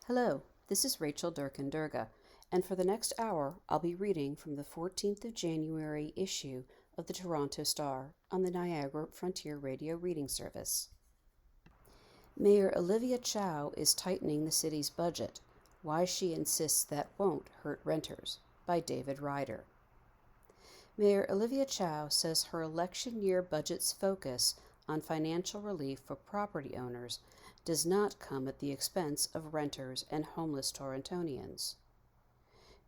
Hello, this is Rachel Durkin Durga, and for the next hour I'll be reading from the 14th of January issue of the Toronto Star on the Niagara Frontier Radio Reading Service. Mayor Olivia Chow is tightening the city's budget. Why she insists that won't hurt renters, by David Ryder. Mayor Olivia Chow says her election year budget's focus on financial relief for property owners does not come at the expense of renters and homeless Torontonians.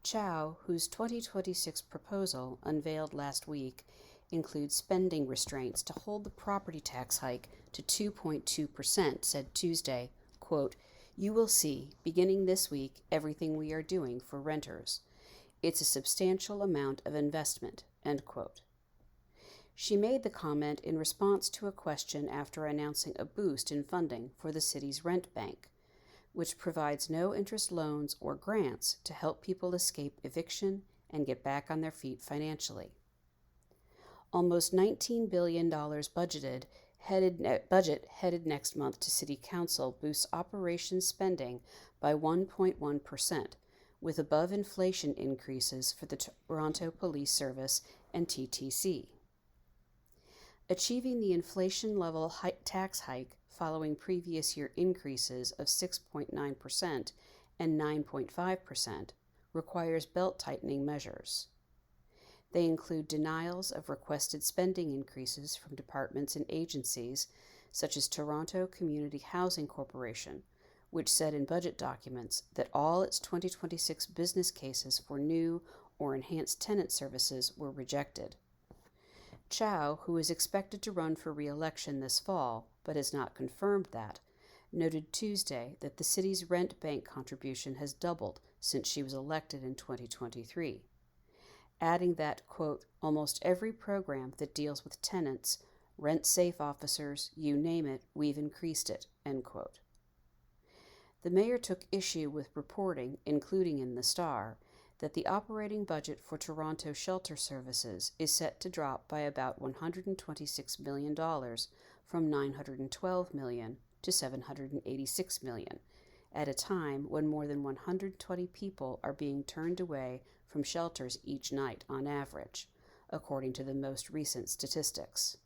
Chow, whose 2026 proposal, unveiled last week, includes spending restraints to hold the property tax hike to 2.2%, said Tuesday, quote, "You will see, beginning this week, everything we are doing for renters. It's a substantial amount of investment," end quote. She made the comment in response to a question after announcing a boost in funding for the city's rent bank, which provides no-interest loans or grants to help people escape eviction and get back on their feet financially. Almost $19 billion budget headed next month to City Council boosts operations spending by 1.1%, with above-inflation increases for the Toronto Police Service and TTC. Achieving the inflation-level tax hike following previous year increases of 6.9% and 9.5% requires belt-tightening measures. They include denials of requested spending increases from departments and agencies such as Toronto Community Housing Corporation, which said in budget documents that all its 2026 business cases for new or enhanced tenant services were rejected. Chow, who is expected to run for re-election this fall, but has not confirmed that, noted Tuesday that the city's rent bank contribution has doubled since she was elected in 2023, adding that, quote, "Almost every program that deals with tenants, rent-safe officers, you name it, we've increased it," end quote. The mayor took issue with reporting, including in the Star, that the operating budget for Toronto shelter services is set to drop by about $126 million from $912 million to $786 million, at a time when more than 120 people are being turned away from shelters each night on average, according to the most recent statistics.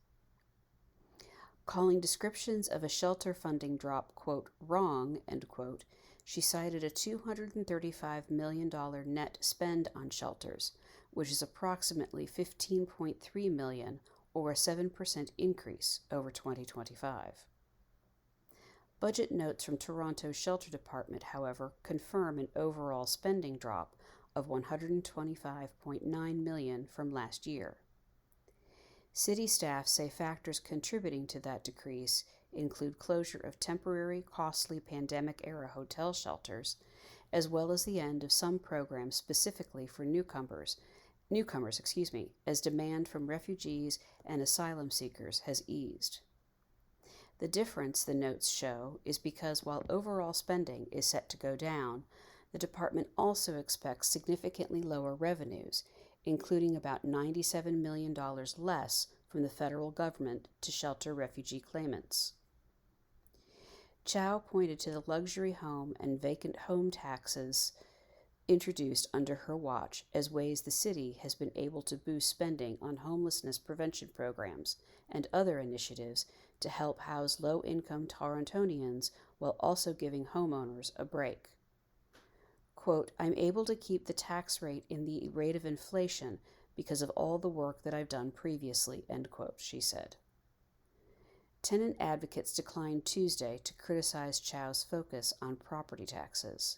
Calling descriptions of a shelter funding drop, quote, "wrong," end quote, she cited a $235 million net spend on shelters, which is approximately $15.3 million, or a 7% increase over 2025. Budget notes from Toronto's Shelter Department, however, confirm an overall spending drop of $125.9 million from last year. City staff say factors contributing to that decrease include closure of temporary, costly pandemic-era hotel shelters, as well as the end of some programs specifically for newcomers, as demand from refugees and asylum seekers has eased. The difference, the notes show, is because while overall spending is set to go down, the department also expects significantly lower revenues, including about $97 million less from the federal government to shelter refugee claimants. Chow pointed to the luxury home and vacant home taxes introduced under her watch as ways the city has been able to boost spending on homelessness prevention programs and other initiatives to help house low-income Torontonians while also giving homeowners a break. Quote, "I'm able to keep the tax rate in the rate of inflation because of all the work that I've done previously," end quote, she said. Tenant advocates declined Tuesday to criticize Chow's focus on property taxes.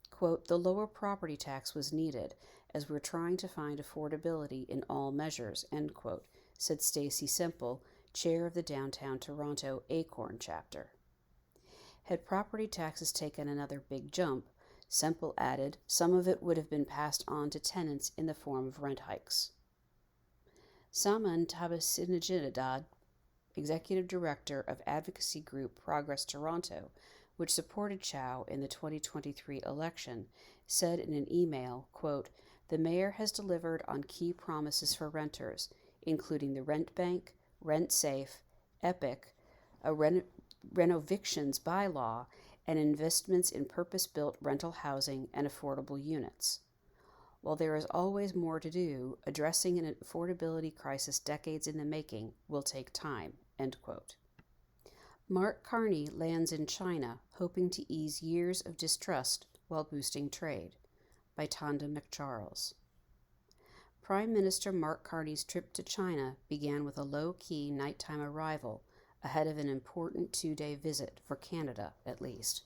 Quote, "The lower property tax was needed as we're trying to find affordability in all measures," end quote, said Stacey Semple, chair of the Downtown Toronto ACORN chapter. Had property taxes taken another big jump, Semple added, some of it would have been passed on to tenants in the form of rent hikes. Saman Tabasinajinadad, executive director of advocacy group Progress Toronto, which supported Chow in the 2023 election, said in an email, quote, "The mayor has delivered on key promises for renters, including the rent bank, rent safe, EPIC, a renovictions bylaw, and investments in purpose-built rental housing and affordable units. While there is always more to do, addressing an affordability crisis decades in the making will take time." End quote. Mark Carney lands in China, hoping to ease years of distrust while boosting trade. By Tonda McCharles. Prime Minister Mark Carney's trip to China began with a low-key nighttime arrival ahead of an important 2-day visit, for Canada at least.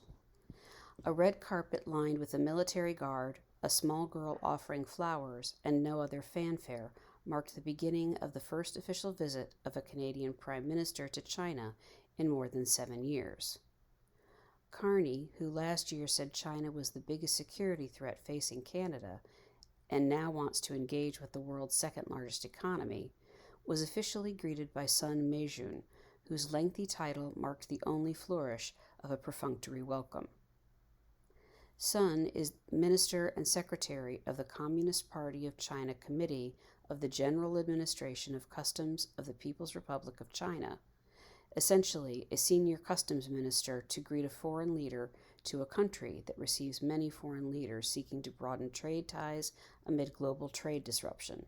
A red carpet lined with a military guard, a small girl offering flowers, and no other fanfare marked the beginning of the first official visit of a Canadian Prime Minister to China in more than 7 years. Carney, who last year said China was the biggest security threat facing Canada and now wants to engage with the world's second-largest economy, was officially greeted by Sun Meijun, whose lengthy title marked the only flourish of a perfunctory welcome. Sun is Minister and Secretary of the Communist Party of China Committee of the General Administration of Customs of the People's Republic of China, essentially a senior customs minister to greet a foreign leader to a country that receives many foreign leaders seeking to broaden trade ties amid global trade disruption.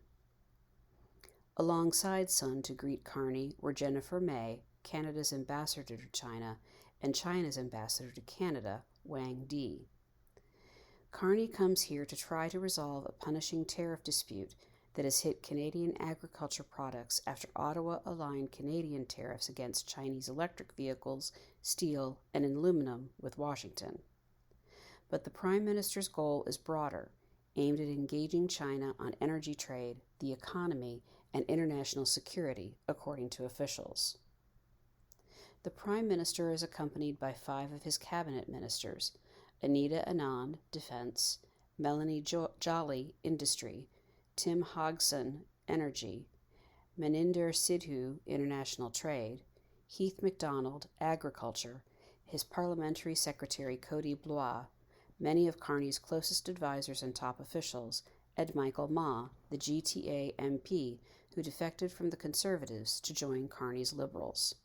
Alongside Sun to greet Carney were Jennifer May, Canada's ambassador to China, and China's ambassador to Canada, Wang Di. Carney comes here to try to resolve a punishing tariff dispute that has hit Canadian agriculture products after Ottawa aligned Canadian tariffs against Chinese electric vehicles, steel, and aluminum with Washington. But the Prime Minister's goal is broader, aimed at engaging China on energy trade, the economy, and international security, according to officials. The Prime Minister is accompanied by 5 of his cabinet ministers: Anita Anand, Defense; Melanie Joly, Industry; Tim Hodgson, Energy; Maninder Sidhu, International Trade; Heath MacDonald, Agriculture; his Parliamentary Secretary Cody Blois; many of Carney's closest advisors and top officials; Ed Michael Ma, the GTA MP who defected from the Conservatives to join Carney's Liberals.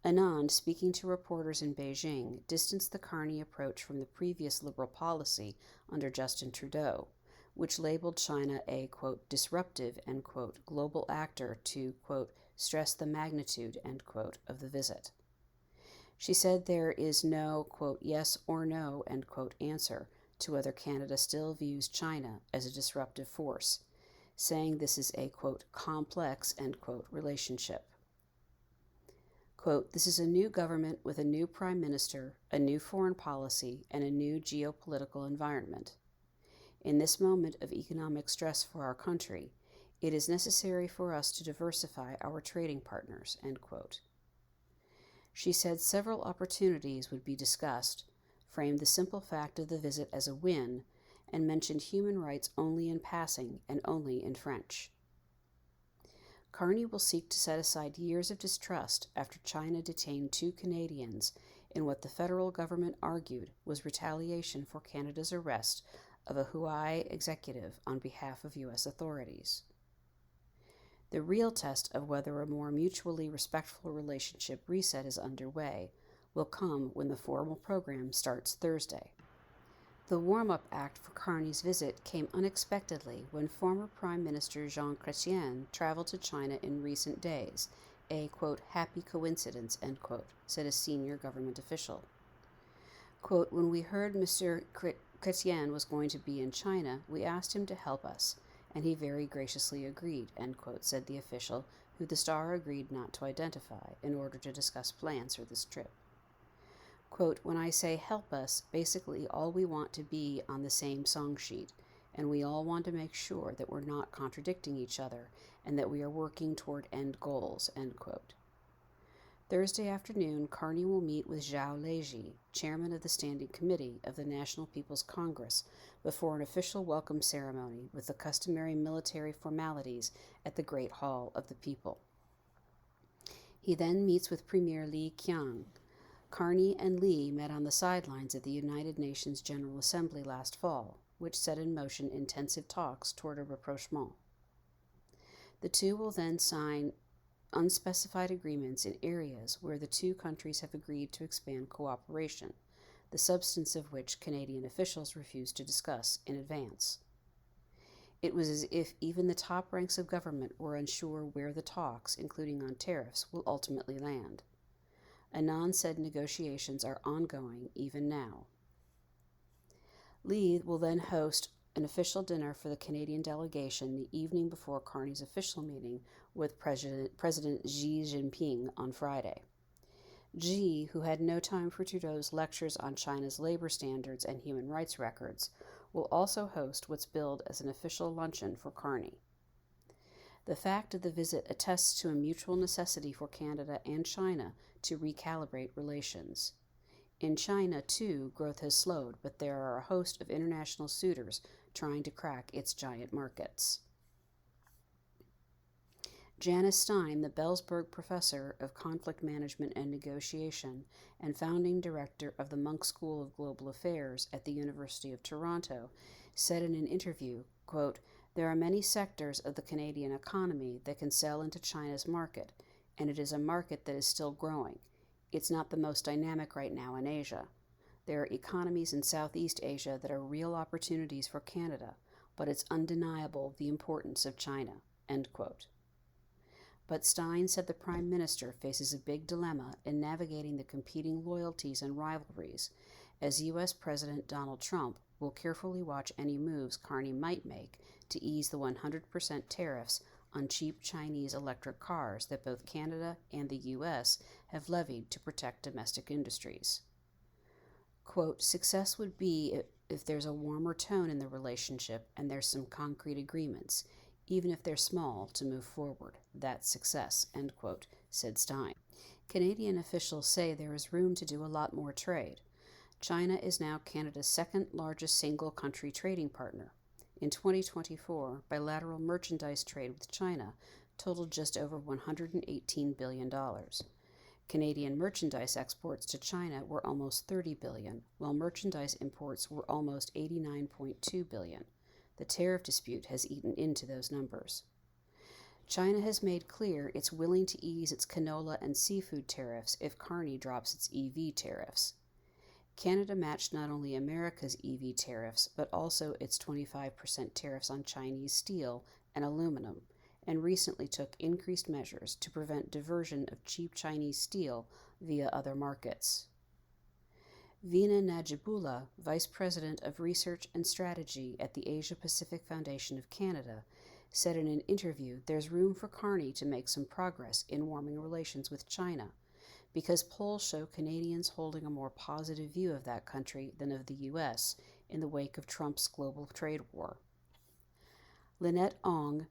Anand, speaking to reporters in Beijing, distanced the Carney approach from the previous Liberal policy under Justin Trudeau, which labeled China a, quote, disruptive, end quote, global actor to, quote, stress the magnitude, end quote, of the visit. She said there is no, quote, yes or no, end quote, answer to whether Canada still views China as a disruptive force, saying this is a, quote, complex, end quote, relationship. Quote, this is a new government with a new prime minister, a new foreign policy, and a new geopolitical environment. In this moment of economic stress for our country, it is necessary for us to diversify our trading partners, end quote. She said several opportunities would be discussed, framed the simple fact of the visit as a win, and mentioned human rights only in passing and only in French. Carney will seek to set aside years of distrust after China detained 2 Canadians in what the federal government argued was retaliation for Canada's arrest of a Huawei executive on behalf of U.S. authorities. The real test of whether a more mutually respectful relationship reset is underway will come when the formal program starts Thursday. The warm-up act for Carney's visit came unexpectedly when former Prime Minister Jean Chrétien traveled to China in recent days, a, quote, happy coincidence, end quote, said a senior government official. Quote, when we heard Mr. Chrétien was going to be in China, we asked him to help us, and he very graciously agreed, end quote, said the official, who the Star agreed not to identify in order to discuss plans for this trip. Quote, when I say help us, basically all we want to be on the same song sheet, and we all want to make sure that we're not contradicting each other and that we are working toward end goals, end quote. Thursday afternoon, Carney will meet with Zhao Leji, chairman of the Standing Committee of the National People's Congress, before an official welcome ceremony with the customary military formalities at the Great Hall of the People. He then meets with Premier Li Qiang. Carney and Li met on the sidelines at the United Nations General Assembly last fall, which set in motion intensive talks toward a rapprochement. The two will then sign unspecified agreements in areas where the two countries have agreed to expand cooperation, the substance of which Canadian officials refused to discuss in advance. It was as if even the top ranks of government were unsure where the talks, including on tariffs, will ultimately land. Annan said negotiations are ongoing even now. Lee will then host an official dinner for the Canadian delegation the evening before Carney's official meeting with President Xi Jinping on Friday. Xi, who had no time for Trudeau's lectures on China's labor standards and human rights records, will also host what's billed as an official luncheon for Carney. The fact of the visit attests to a mutual necessity for Canada and China to recalibrate relations. In China, too, growth has slowed, but there are a host of international suitors trying to crack its giant markets. Janice Stein, the Belzberg Professor of Conflict Management and Negotiation and founding director of the Munk School of Global Affairs at the University of Toronto, said in an interview, quote, "There are many sectors of the Canadian economy that can sell into China's market, and it is a market that is still growing. It's not the most dynamic right now in Asia. There are economies in Southeast Asia that are real opportunities for Canada, but it's undeniable the importance of China," end quote. But Stein said the Prime Minister faces a big dilemma in navigating the competing loyalties and rivalries, as U.S. President Donald Trump will carefully watch any moves Carney might make to ease the 100% tariffs on cheap Chinese electric cars that both Canada and the U.S. have levied to protect domestic industries. Quote, "Success would be if there's a warmer tone in the relationship and there's some concrete agreements, even if they're small, to move forward. That's success," end quote, said Stein. Canadian officials say there is room to do a lot more trade. China is now Canada's second largest single country trading partner. In 2024, bilateral merchandise trade with China totaled just over $118 billion. Canadian merchandise exports to China were almost $30 billion, while merchandise imports were almost $89.2 billion. The tariff dispute has eaten into those numbers. China has made clear it's willing to ease its canola and seafood tariffs if Carney drops its EV tariffs. Canada matched not only America's EV tariffs, but also its 25% tariffs on Chinese steel and aluminum, and recently took increased measures to prevent diversion of cheap Chinese steel via other markets. Veena Najibullah, Vice President of Research and Strategy at the Asia Pacific Foundation of Canada, said in an interview there's room for Carney to make some progress in warming relations with China, because polls show Canadians holding a more positive view of that country than of the U.S. in the wake of Trump's global trade war. Lynette Ong,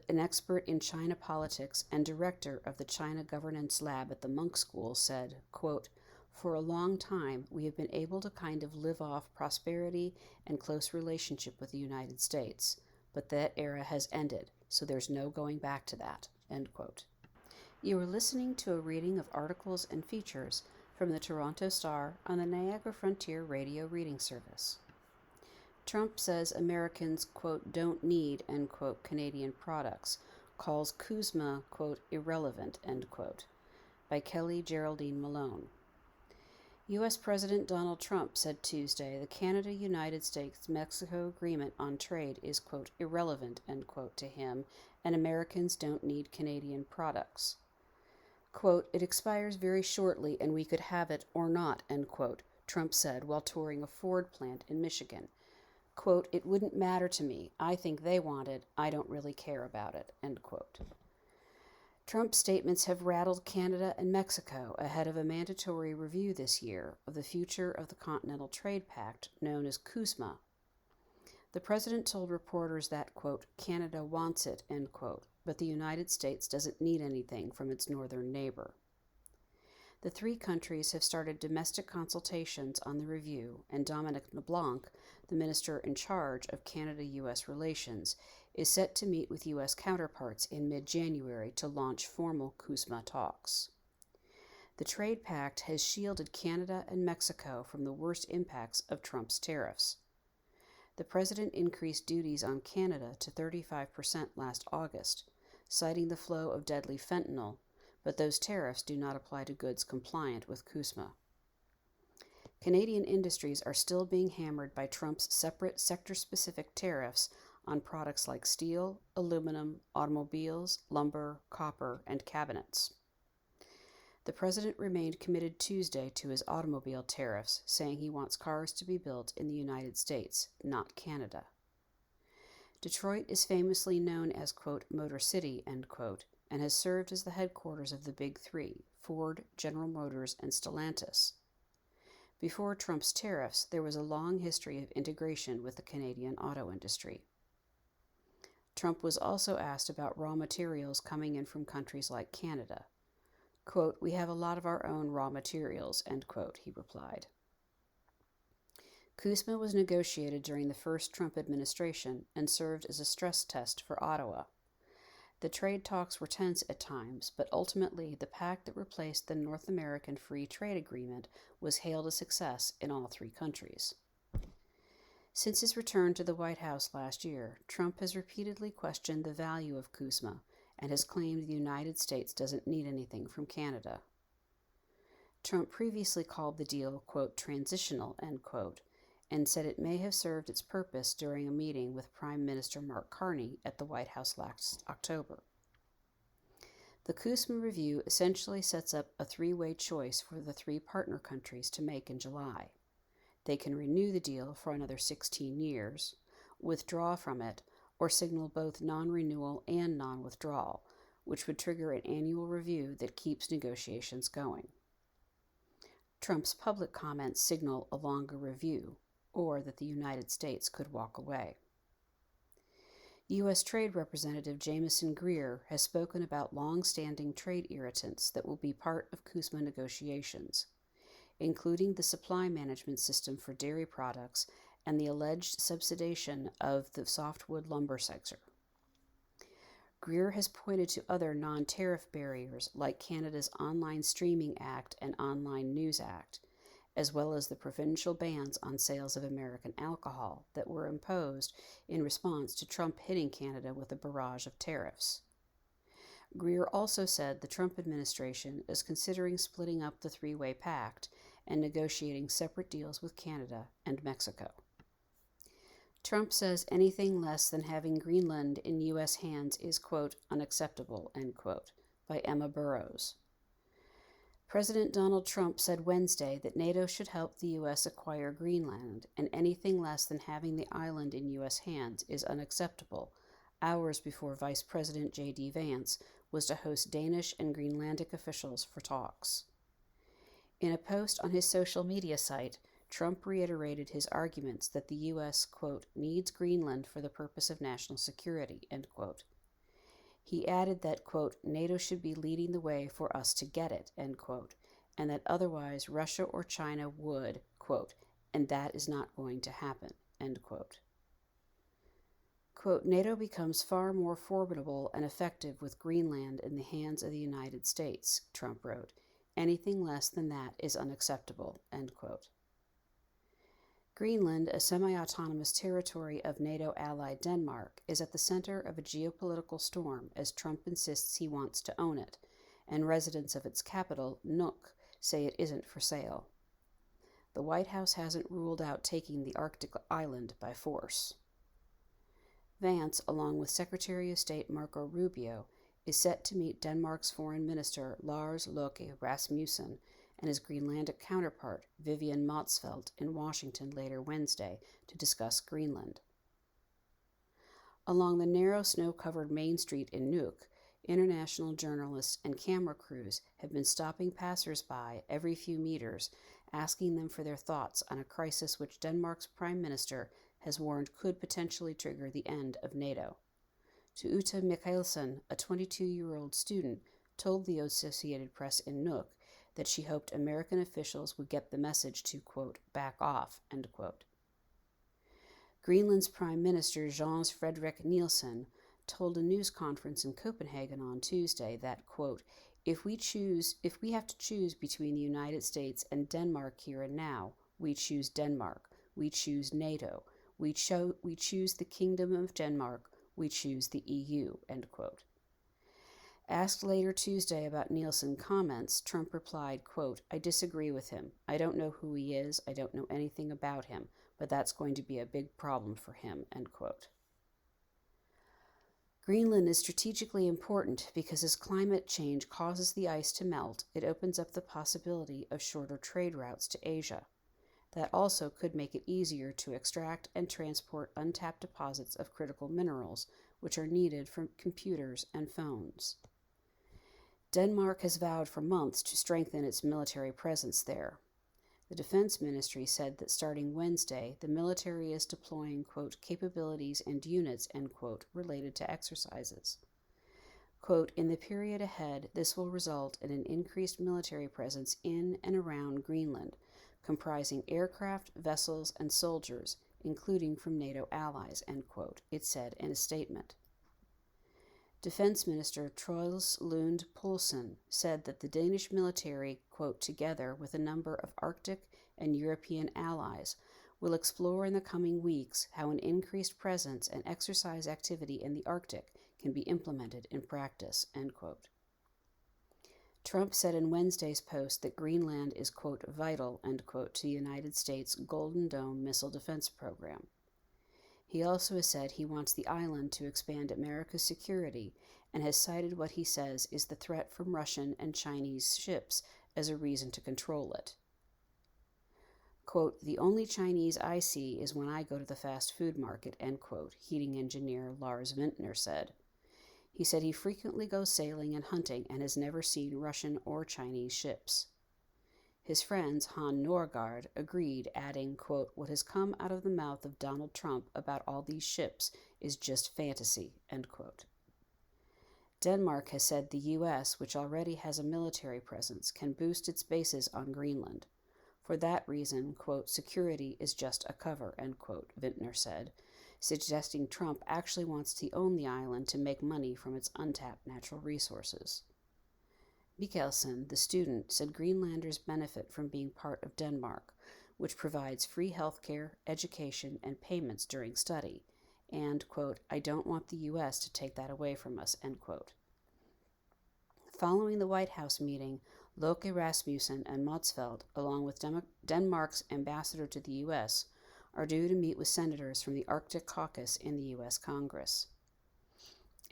an expert in China politics and director of the China Governance Lab at the Munk School, said, quote, "For a long time, we have been able to kind of live off prosperity and close relationship with the United States, but that era has ended, so there's no going back to that," end quote. You are listening to a reading of articles and features from the Toronto Star on the Niagara Frontier Radio Reading Service. Trump says Americans, quote, "don't need," end quote, Canadian products, calls CUSMA, quote, "irrelevant," end quote, by Kelly Geraldine Malone. U.S. President Donald Trump said Tuesday the Canada-United States-Mexico agreement on trade is, quote, "irrelevant," end quote, to him, and Americans don't need Canadian products. Quote, "It expires very shortly and we could have it or not," end quote, Trump said while touring a Ford plant in Michigan. Quote, "It wouldn't matter to me. I think they want it. I don't really care about it," end quote. Trump's statements have rattled Canada and Mexico ahead of a mandatory review this year of the future of the Continental Trade Pact, known as CUSMA. The president told reporters that, quote, "Canada wants it," end quote, but the United States doesn't need anything from its northern neighbor. The three countries have started domestic consultations on the review, and Dominic LeBlanc, the minister in charge of Canada-U.S. relations, is set to meet with U.S. counterparts in mid-January to launch formal CUSMA talks. The trade pact has shielded Canada and Mexico from the worst impacts of Trump's tariffs. The president increased duties on Canada to 35% last August, citing the flow of deadly fentanyl, but those tariffs do not apply to goods compliant with CUSMA. Canadian industries are still being hammered by Trump's separate sector-specific tariffs on products like steel, aluminum, automobiles, lumber, copper, and cabinets. The president remained committed Tuesday to his automobile tariffs, saying he wants cars to be built in the United States, not Canada. Detroit is famously known as, quote, Motor City, end quote, and has served as the headquarters of the Big Three, Ford, General Motors, and Stellantis. Before Trump's tariffs, there was a long history of integration with the Canadian auto industry. Trump was also asked about raw materials coming in from countries like Canada. Quote, we have a lot of our own raw materials, end quote, he replied. CUSMA was negotiated during the first Trump administration and served as a stress test for Ottawa. The trade talks were tense at times, but ultimately the pact that replaced the North American Free Trade Agreement was hailed a success in all three countries. Since his return to the White House last year, Trump has repeatedly questioned the value of CUSMA and has claimed the United States doesn't need anything from Canada. Trump previously called the deal, quote, transitional, end quote, and said it may have served its purpose during a meeting with Prime Minister Mark Carney at the White House last October. The CUSMA review essentially sets up a three-way choice for the three partner countries to make in July. They can renew the deal for another 16 years, withdraw from it, or signal both non-renewal and non-withdrawal, which would trigger an annual review that keeps negotiations going. Trump's public comments signal a longer review, or that the United States could walk away. U.S. Trade Representative Jamieson Greer has spoken about long-standing trade irritants that will be part of CUSMA negotiations, including the supply management system for dairy products and the alleged subsidization of the softwood lumber sector. Greer has pointed to other non-tariff barriers like Canada's Online Streaming Act and Online News Act, as well as the provincial bans on sales of American alcohol that were imposed in response to Trump hitting Canada with a barrage of tariffs. Greer also said the Trump administration is considering splitting up the three-way pact and negotiating separate deals with Canada and Mexico. Trump says anything less than having Greenland in U.S. hands is, quote, unacceptable, end quote, by Emma Burrows. President Donald Trump said Wednesday that NATO should help the U.S. acquire Greenland, and anything less than having the island in U.S. hands is unacceptable, hours before Vice President J.D. Vance was to host Danish and Greenlandic officials for talks. In a post on his social media site, Trump reiterated his arguments that the U.S., quote, needs Greenland for the purpose of national security, end quote. He added that, quote, NATO should be leading the way for us to get it, end quote, and that otherwise Russia or China would, quote, and that is not going to happen, end quote. Quote, NATO becomes far more formidable and effective with Greenland in the hands of the United States, Trump wrote. Anything less than that is unacceptable, end quote. Greenland, a semi-autonomous territory of NATO ally Denmark, is at the center of a geopolitical storm as Trump insists he wants to own it, and residents of its capital, Nuuk, say it isn't for sale. The White House hasn't ruled out taking the Arctic island by force. Vance, along with Secretary of State Marco Rubio, is set to meet Denmark's Foreign Minister Lars Løkke Rasmussen and his Greenlandic counterpart, Vivian Motzfeldt, in Washington later Wednesday to discuss Greenland. Along the narrow snow-covered Main Street in Nuuk, international journalists and camera crews have been stopping passers-by every few meters, asking them for their thoughts on a crisis which Denmark's Prime Minister has warned could potentially trigger the end of NATO. Ute Mikkelsen, a 22-year-old student, told the Associated Press in Nuuk that she hoped American officials would get the message to, quote, back off, end quote. Greenland's Prime Minister Jens Frederik Nielsen told a news conference in Copenhagen on Tuesday that, quote, if we have to choose between the United States and Denmark here and now, we choose Denmark, we choose NATO, we choose the Kingdom of Denmark, we choose the EU, end quote. Asked later Tuesday about Nielsen comments, Trump replied, quote, I disagree with him. I don't know who he is. I don't know anything about him, but that's going to be a big problem for him, end quote. Greenland is strategically important because as climate change causes the ice to melt, it opens up the possibility of shorter trade routes to Asia. That also could make it easier to extract and transport untapped deposits of critical minerals, which are needed for computers and phones. Denmark has vowed for months to strengthen its military presence there. The Defense Ministry said that starting Wednesday, the military is deploying, quote, capabilities and units, end quote, related to exercises. Quote, in the period ahead, this will result in an increased military presence in and around Greenland, comprising aircraft, vessels, and soldiers, including from NATO allies, end quote, it said in a statement. Defense Minister Troels Lund Poulsen said that the Danish military, quote, together with a number of Arctic and European allies, will explore in the coming weeks how an increased presence and exercise activity in the Arctic can be implemented in practice, end quote. Trump said in Wednesday's post that Greenland is, quote, vital, end quote, to the United States' Golden Dome missile defense program. He also has said he wants the island to expand America's security and has cited what he says is the threat from Russian and Chinese ships as a reason to control it. Quote, the only Chinese I see is when I go to the fast food market, end quote, heating engineer Lars Vintner said. He said he frequently goes sailing and hunting and has never seen Russian or Chinese ships. His friends, Han Norgard, agreed, adding, quote, what has come out of the mouth of Donald Trump about all these ships is just fantasy, end quote. Denmark has said the U.S., which already has a military presence, can boost its bases on Greenland. For that reason, quote, security is just a cover, end quote, Vintner said, suggesting Trump actually wants to own the island to make money from its untapped natural resources. Mikkelsen, the student, said Greenlanders benefit from being part of Denmark, which provides free health care, education, and payments during study, and, quote, I don't want the U.S. to take that away from us, end quote. Following the White House meeting, Loke Rasmussen and Motzfeldt, along with Denmark's ambassador to the U.S., are due to meet with senators from the Arctic Caucus in the U.S. Congress.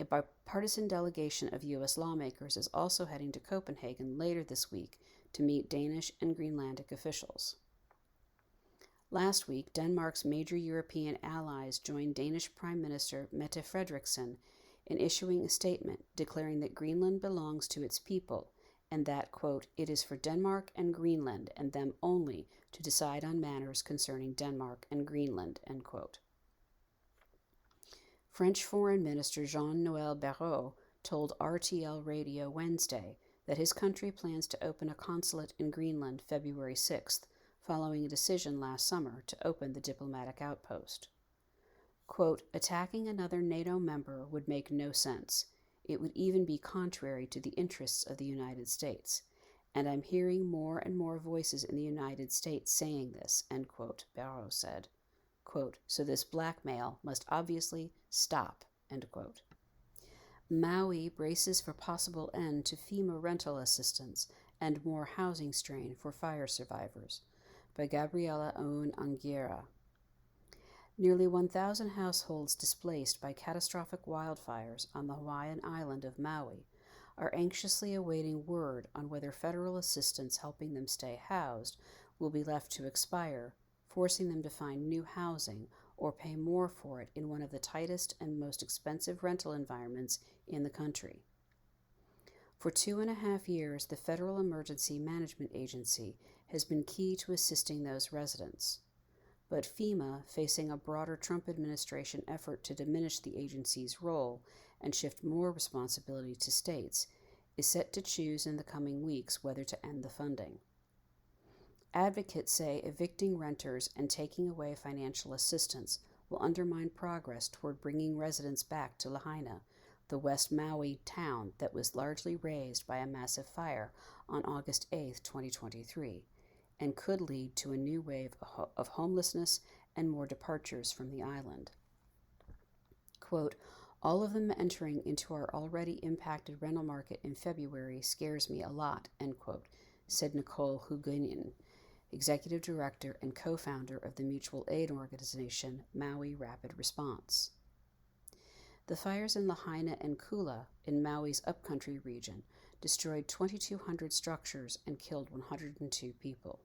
A bipartisan delegation of U.S. lawmakers is also heading to Copenhagen later this week to meet Danish and Greenlandic officials. Last week, Denmark's major European allies joined Danish Prime Minister Mette Frederiksen in issuing a statement declaring that Greenland belongs to its people and that, quote, it is for Denmark and Greenland and them only to decide on matters concerning Denmark and Greenland, end quote. French Foreign Minister Jean-Noël Barrot told RTL Radio Wednesday that his country plans to open a consulate in Greenland February 6th, following a decision last summer to open the diplomatic outpost. Quote, attacking another NATO member would make no sense. It would even be contrary to the interests of the United States. And I'm hearing more and more voices in the United States saying this, end quote, Barrot said. Quote, so this blackmail must obviously stop, end quote. Maui braces for possible end to FEMA rental assistance and more housing strain for fire survivors, by Gabriela Owen Anguera. Nearly 1,000 households displaced by catastrophic wildfires on the Hawaiian island of Maui are anxiously awaiting word on whether federal assistance helping them stay housed will be left to expire, forcing them to find new housing or pay more for it in one of the tightest and most expensive rental environments in the country. For 2.5 years, the Federal Emergency Management Agency has been key to assisting those residents. But FEMA, facing a broader Trump administration effort to diminish the agency's role and shift more responsibility to states, is set to choose in the coming weeks whether to end the funding. Advocates say evicting renters and taking away financial assistance will undermine progress toward bringing residents back to Lahaina, the West Maui town that was largely razed by a massive fire on August 8, 2023, and could lead to a new wave of homelessness and more departures from the island. Quote, All of them entering into our already impacted rental market in February scares me a lot, end quote, said Nicole Huguenin, executive director and co-founder of the mutual aid organization Maui Rapid Response. The fires in Lahaina and Kula in Maui's upcountry region destroyed 2,200 structures and killed 102 people.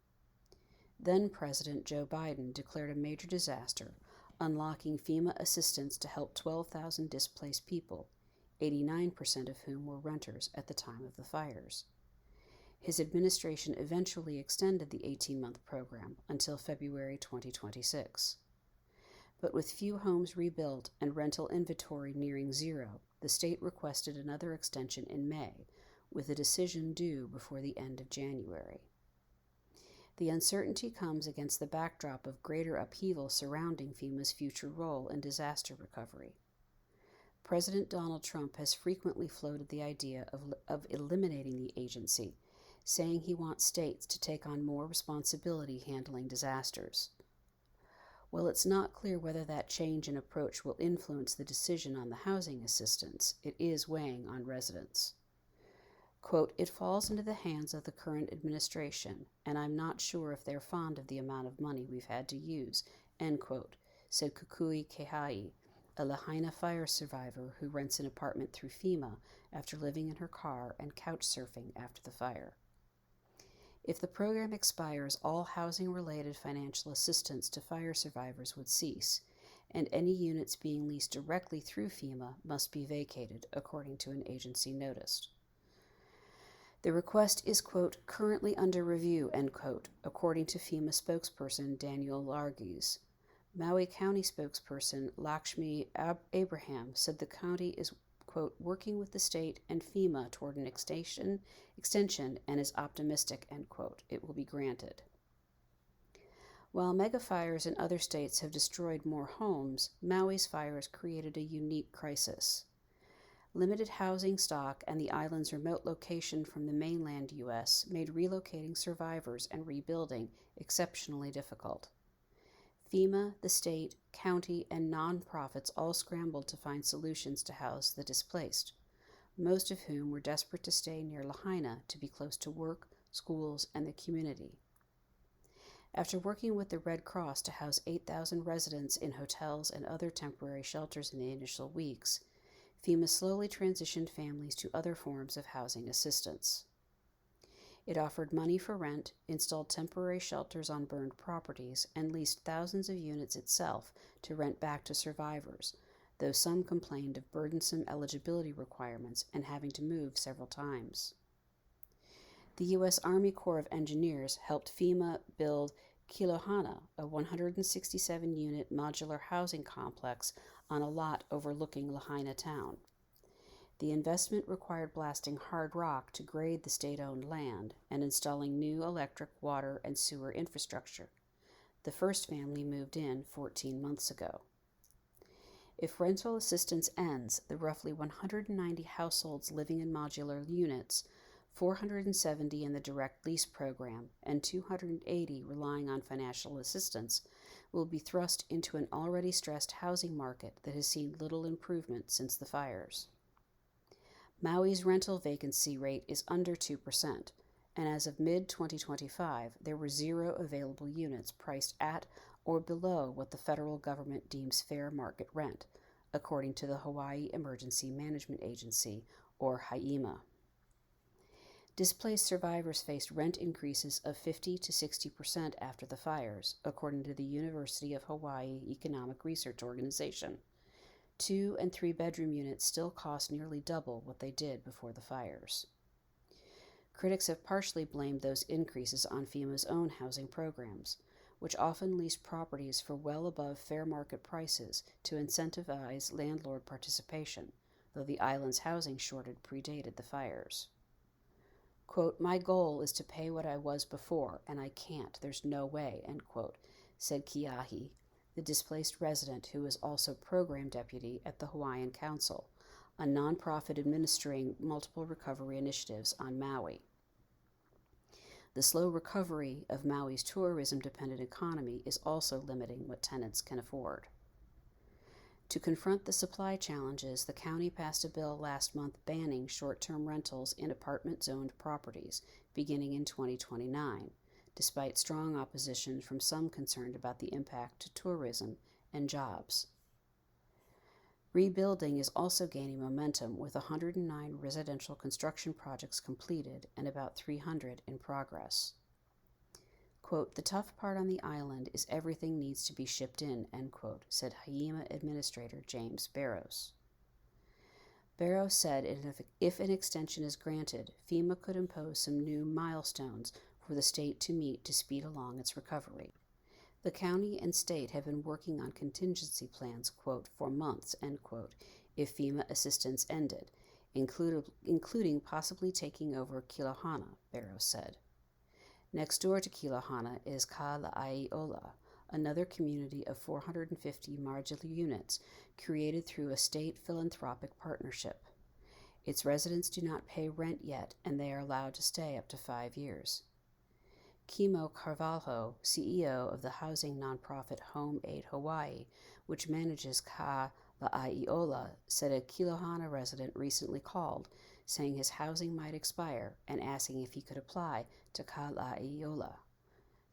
Then President Joe Biden declared a major disaster, unlocking FEMA assistance to help 12,000 displaced people, 89% of whom were renters at the time of the fires. His administration eventually extended the 18-month program until February 2026. But with few homes rebuilt and rental inventory nearing zero, the state requested another extension in May, with a decision due before the end of January. The uncertainty comes against the backdrop of greater upheaval surrounding FEMA's future role in disaster recovery. President Donald Trump has frequently floated the idea of eliminating the agency, saying he wants states to take on more responsibility handling disasters. While it's not clear whether that change in approach will influence the decision on the housing assistance, it is weighing on residents. Quote, "It falls into the hands of the current administration, and I'm not sure if they're fond of the amount of money we've had to use," end quote, said Kukui Kehai, a Lahaina fire survivor who rents an apartment through FEMA after living in her car and couch surfing after the fire. If the program expires, all housing-related financial assistance to fire survivors would cease, and any units being leased directly through FEMA must be vacated, according to an agency notice. The request is, quote, "currently under review," end quote, according to FEMA spokesperson Daniel Largues. Maui County spokesperson Lakshmi Abraham said the county is, quote, "working with the state and FEMA toward an extension and is optimistic," end quote, it will be granted. While megafires in other states have destroyed more homes, Maui's fires created a unique crisis. Limited housing stock and the island's remote location from the mainland U.S. made relocating survivors and rebuilding exceptionally difficult. FEMA, the state, county, and nonprofits all scrambled to find solutions to house the displaced, most of whom were desperate to stay near Lahaina to be close to work, schools, and the community. After working with the Red Cross to house 8,000 residents in hotels and other temporary shelters in the initial weeks, FEMA slowly transitioned families to other forms of housing assistance. It offered money for rent, installed temporary shelters on burned properties, and leased thousands of units itself to rent back to survivors, though some complained of burdensome eligibility requirements and having to move several times. The U.S. Army Corps of Engineers helped FEMA build Kilohana, a 167-unit modular housing complex on a lot overlooking Lahaina town. The investment required blasting hard rock to grade the state-owned land and installing new electric, water, and sewer infrastructure. The first family moved in 14 months ago. If rental assistance ends, the roughly 190 households living in modular units, 470 in the direct lease program, and 280 relying on financial assistance, will be thrust into an already stressed housing market that has seen little improvement since the fires. Maui's rental vacancy rate is under 2%, and as of mid-2025, there were 0 available units priced at or below what the federal government deems fair market rent, according to the Hawaii Emergency Management Agency, or HIEMA. Displaced survivors faced rent increases of 50 to 60% after the fires, according to the University of Hawaii Economic Research Organization. 2- and 3-bedroom units still cost nearly double what they did before the fires. Critics have partially blamed those increases on FEMA's own housing programs, which often leased properties for well above fair market prices to incentivize landlord participation, though the island's housing shortage predated the fires. Quote, "My goal is to pay what I was before, and I can't. There's no way," end quote, said Kiahi, the displaced resident who is also program deputy at the Hawaiian Council, a nonprofit administering multiple recovery initiatives on Maui. The slow recovery of Maui's tourism-dependent economy is also limiting what tenants can afford. To confront the supply challenges, the county passed a bill last month banning short-term rentals in apartment-zoned properties beginning in 2029, despite strong opposition from some concerned about the impact to tourism and jobs. Rebuilding is also gaining momentum, with 109 residential construction projects completed and about 300 in progress. Quote, "The tough part on the island is everything needs to be shipped in," end quote, said HEMA Administrator James Barrows. Barrows said if an extension is granted, FEMA could impose some new milestones for the state to meet to speed along its recovery. The county and state have been working on contingency plans, quote, "for months," end quote, if FEMA assistance ended, including possibly taking over Kilohana, Barrows said. Next door to Kilohana is Ka'alai'ola, another community of 450 modular units created through a state philanthropic partnership. Its residents do not pay rent yet, and they are allowed to stay up to 5 years. Kimo Carvalho, CEO of the housing nonprofit Home Aid Hawaii, which manages Ka'alai'ola, said a Kilohana resident recently called, saying his housing might expire and asking if he could apply to Ka'alai'ola.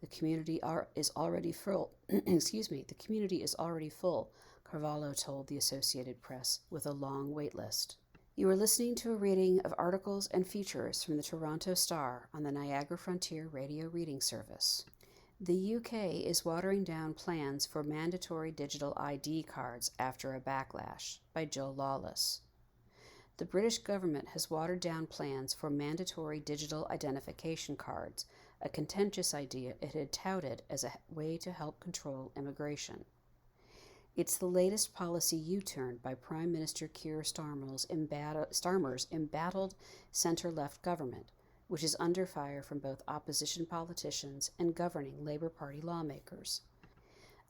The community is already full. The community is already full, Carvalho told the Associated Press, with a long wait list. You are listening to a reading of articles and features from the Toronto Star on the Niagara Frontier Radio Reading Service. The UK is watering down plans for mandatory digital ID cards after a backlash, by Joe Lawless. The British government has watered down plans for mandatory digital identification cards, a contentious idea it had touted as a way to help control immigration. It's the latest policy U-turn by Prime Minister Keir Starmer's embattled centre-left government, which is under fire from both opposition politicians and governing Labour Party lawmakers.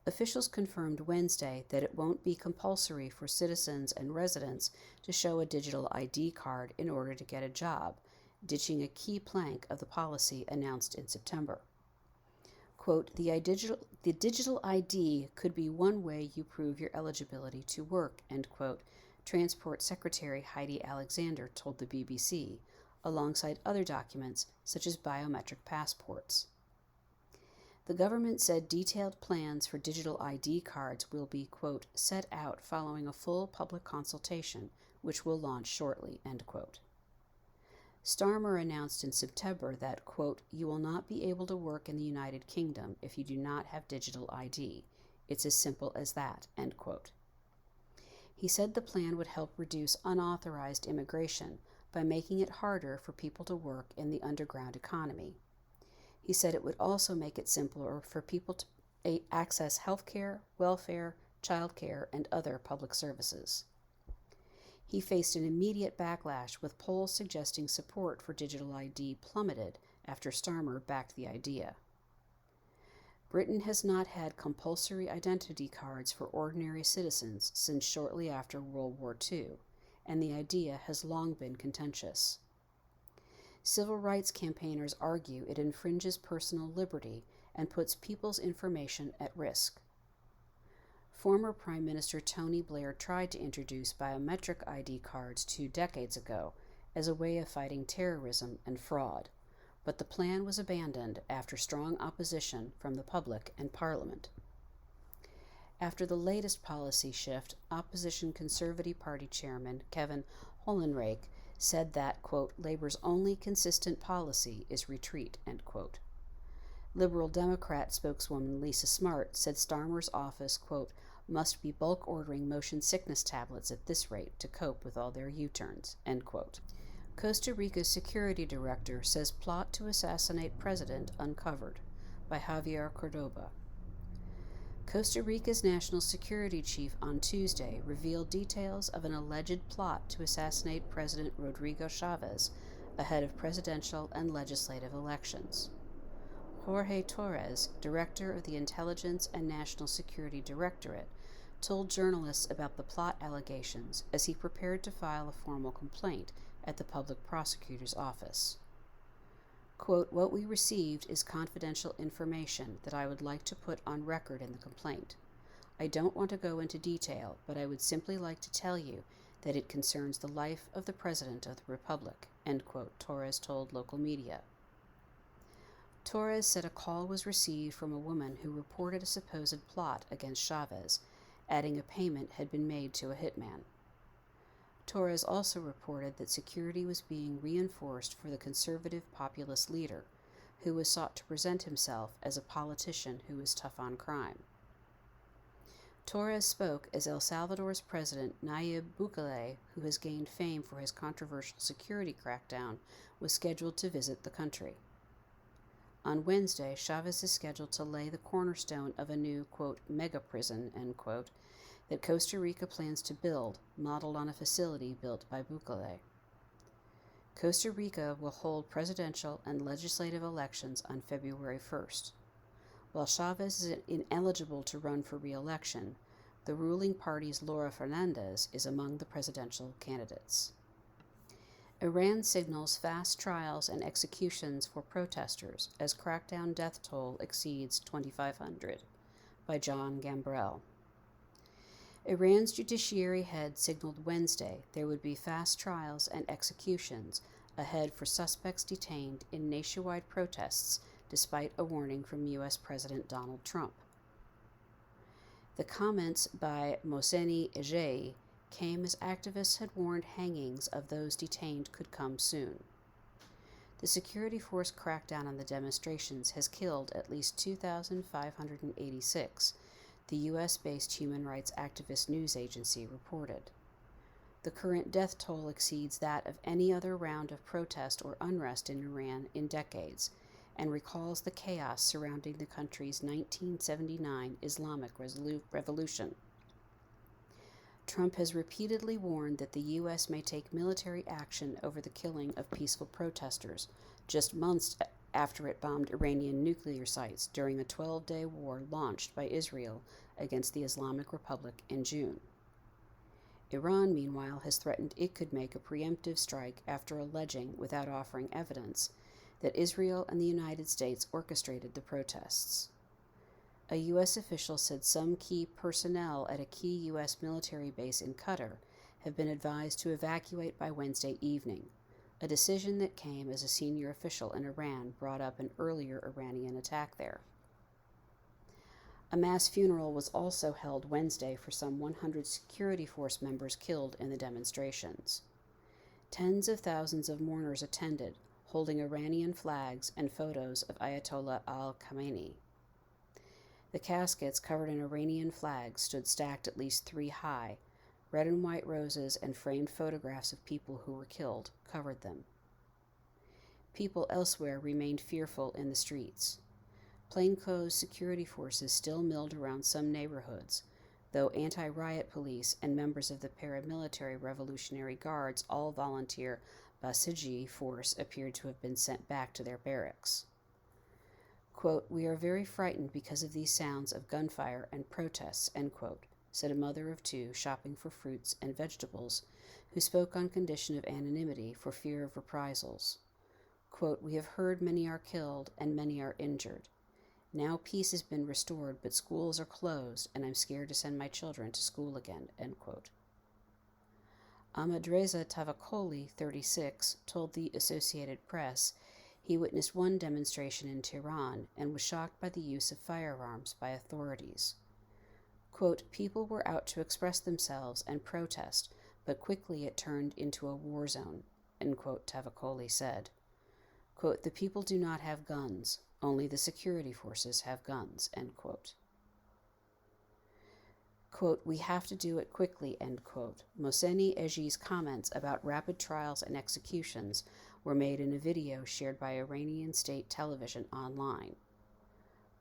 Officials confirmed Wednesday that it won't be compulsory for citizens and residents to show a digital ID card in order to get a job, ditching a key plank of the policy announced in September. Quote, the digital ID could be one way you prove your eligibility to work, end quote, Transport Secretary Heidi Alexander told the BBC, alongside other documents such as biometric passports. The government said detailed plans for digital ID cards will be, quote, set out following a full public consultation, which will launch shortly, end quote. Starmer announced in September that, quote, you will not be able to work in the United Kingdom if you do not have digital ID. It's as simple as that, end quote. He said the plan would help reduce unauthorized immigration by making it harder for people to work in the underground economy. He said it would also make it simpler for people to access health care, welfare, child care, and other public services. He faced an immediate backlash, with polls suggesting support for digital ID plummeted after Starmer backed the idea. Britain has not had compulsory identity cards for ordinary citizens since shortly after World War II, and the idea has long been contentious. Civil rights campaigners argue it infringes personal liberty and puts people's information at risk. Former Prime Minister Tony Blair tried to introduce biometric ID cards 2 decades ago as a way of fighting terrorism and fraud, but the plan was abandoned after strong opposition from the public and Parliament. After the latest policy shift, opposition Conservative Party Chairman Kevin Hollenreich said that, quote, Labour's only consistent policy is retreat, end quote. Liberal Democrat spokeswoman Lisa Smart said Starmer's office, quote, must be bulk ordering motion sickness tablets at this rate to cope with all their U-turns, end quote. Costa Rica's security director says plot to assassinate president uncovered, by Javier Cordoba. Costa Rica's national security chief on Tuesday revealed details of an alleged plot to assassinate President Rodrigo Chavez ahead of presidential and legislative elections. Jorge Torres, director of the Intelligence and National Security Directorate, told journalists about the plot allegations as he prepared to file a formal complaint at the public prosecutor's office. Quote, what we received is confidential information that I would like to put on record in the complaint. I don't want to go into detail, but I would simply like to tell you that it concerns the life of the President of the Republic, end quote, Torres told local media. Torres said a call was received from a woman who reported a supposed plot against Chavez, adding a payment had been made to a hitman. Torres also reported that security was being reinforced for the conservative populist leader, who was sought to present himself as a politician who was tough on crime. Torres spoke as El Salvador's president Nayib Bukele, who has gained fame for his controversial security crackdown, was scheduled to visit the country. On Wednesday, Chavez is scheduled to lay the cornerstone of a new, quote, mega prison, end quote, that Costa Rica plans to build, modeled on a facility built by Bukele. Costa Rica will hold presidential and legislative elections on February 1st. While Chavez is ineligible to run for re-election, the ruling party's Laura Fernandez is among the presidential candidates. Iran signals fast trials and executions for protesters as crackdown death toll exceeds 2,500, by John Gambrell. Iran's judiciary head signaled Wednesday there would be fast trials and executions ahead for suspects detained in nationwide protests despite a warning from U.S. President Donald Trump. The comments by Mohseni Ejei came as activists had warned hangings of those detained could come soon. The security force crackdown on the demonstrations has killed at least 2,586, the U.S.-based human rights activist news agency reported. The current death toll exceeds that of any other round of protest or unrest in Iran in decades, and recalls the chaos surrounding the country's 1979 Islamic Revolution. Trump has repeatedly warned that the U.S. may take military action over the killing of peaceful protesters, just months after it bombed Iranian nuclear sites during a 12-day war launched by Israel against the Islamic Republic in June. Iran, meanwhile, has threatened it could make a preemptive strike after alleging, without offering evidence, that Israel and the United States orchestrated the protests. A U.S. official said some key personnel at a key U.S. military base in Qatar have been advised to evacuate by Wednesday evening, a decision that came as a senior official in Iran brought up an earlier Iranian attack there. A mass funeral was also held Wednesday for some 100 security force members killed in the demonstrations. Tens of thousands of mourners attended, holding Iranian flags and photos of Ayatollah al-Khamenei. The caskets covered in Iranian flags stood stacked at least 3 high. Red and white roses and framed photographs of people who were killed covered them. People elsewhere remained fearful in the streets. Plainclothes security forces still milled around some neighborhoods, though anti-riot police and members of the paramilitary Revolutionary Guards all-volunteer Basiji force appeared to have been sent back to their barracks. Quote, "We are very frightened because of these sounds of gunfire and protests," end quote, said a mother of 2 shopping for fruits and vegetables, who spoke on condition of anonymity for fear of reprisals. Quote, "We have heard many are killed and many are injured. Now peace has been restored, but schools are closed, and I'm scared to send my children to school again," end quote. Ahmadreza Tavakoli, 36, told the Associated Press he witnessed one demonstration in Tehran and was shocked by the use of firearms by authorities. Quote, "People were out to express themselves and protest, but quickly it turned into a war zone," end quote, Tavakoli said. Quote, "The people do not have guns. Only the security forces have guns," end quote. Quote, "We have to do it quickly," end quote. Mohseni Ejei's comments about rapid trials and executions were made in a video shared by Iranian state television online.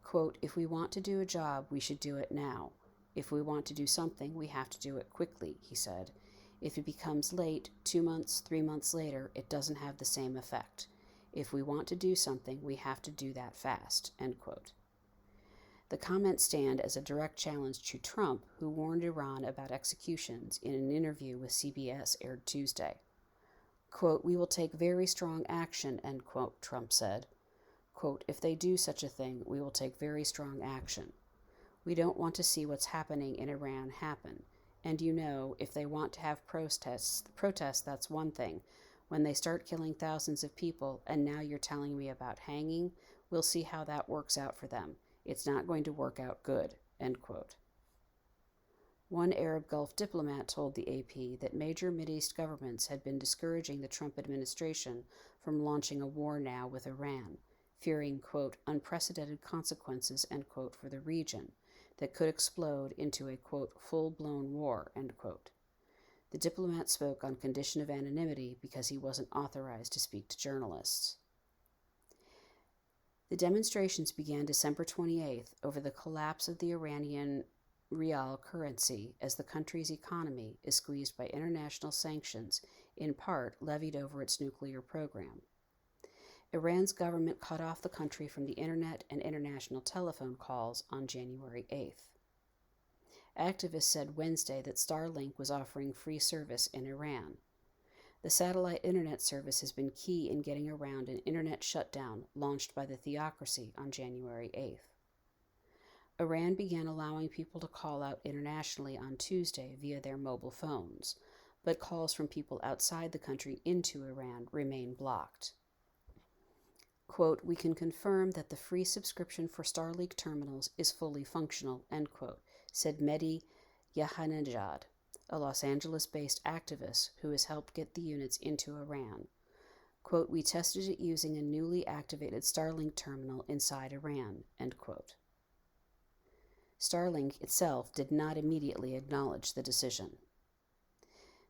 Quote, "If we want to do a job, we should do it now. If we want to do something, we have to do it quickly," he said. "If it becomes late, 2 months, 3 months later, it doesn't have the same effect. If we want to do something, we have to do that fast," end quote. The comments stand as a direct challenge to Trump, who warned Iran about executions in an interview with CBS aired Tuesday. Quote, "We will take very strong action," end quote, Trump said. Quote, "If they do such a thing, we will take very strong action. We don't want to see what's happening in Iran happen. And if they want to have protests, that's one thing. When they start killing thousands of people, and now you're telling me about hanging, we'll see how that works out for them. It's not going to work out good." End quote. One Arab Gulf diplomat told the AP that major Mideast governments had been discouraging the Trump administration from launching a war now with Iran, fearing, quote, "unprecedented consequences," end quote, for the region that could explode into a, quote, "full-blown war," end quote. The diplomat spoke on condition of anonymity because he wasn't authorized to speak to journalists. The demonstrations began December 28th over the collapse of the Iranian rial currency as the country's economy is squeezed by international sanctions, in part levied over its nuclear program. Iran's government cut off the country from the internet and international telephone calls on January 8th. Activists said Wednesday that Starlink was offering free service in Iran. The satellite internet service has been key in getting around an internet shutdown launched by the theocracy on January 8th. Iran began allowing people to call out internationally on Tuesday via their mobile phones, but calls from people outside the country into Iran remain blocked. Quote, "We can confirm that the free subscription for Starlink terminals is fully functional," end quote, said Mehdi Yahanejad, a Los Angeles-based activist who has helped get the units into Iran. Quote, "We tested it using a newly activated Starlink terminal inside Iran," end quote. Starlink itself did not immediately acknowledge the decision.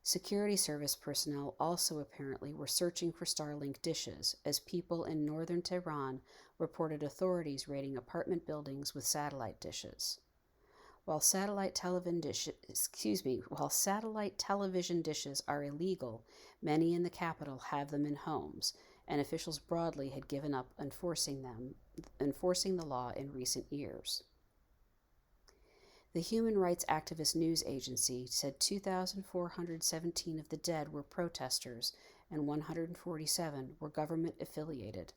Security service personnel also apparently were searching for Starlink dishes as people in northern Tehran reported authorities raiding apartment buildings with satellite dishes. While satellite television dishes are illegal, many in the capital have them in homes, and officials broadly had given up enforcing the law in recent years. The human rights activist news agency said 2,417 of the dead were protesters and 147 were government-affiliated.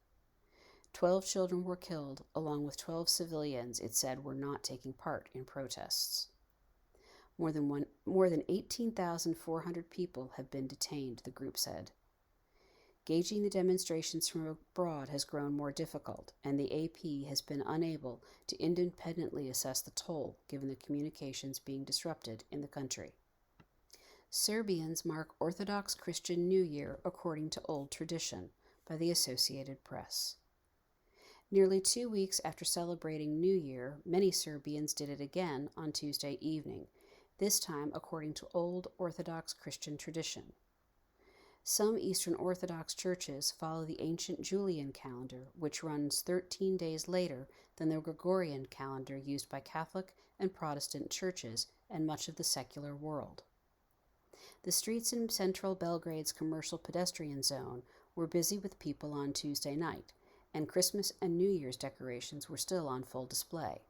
12 children were killed, along with 12 civilians it said were not taking part in protests. More than 18,400 people have been detained, the group said. Gauging the demonstrations from abroad has grown more difficult, and the AP has been unable to independently assess the toll given the communications being disrupted in the country. Serbians mark Orthodox Christian New Year according to old tradition by the Associated Press. Nearly 2 weeks after celebrating New Year, many Serbians did it again on Tuesday evening, this time according to old Orthodox Christian tradition. Some Eastern Orthodox churches follow the ancient Julian calendar, which runs 13 days later than the Gregorian calendar used by Catholic and Protestant churches and much of the secular world. The streets in central Belgrade's commercial pedestrian zone were busy with people on Tuesday night, and Christmas and New Year's decorations were still on full display.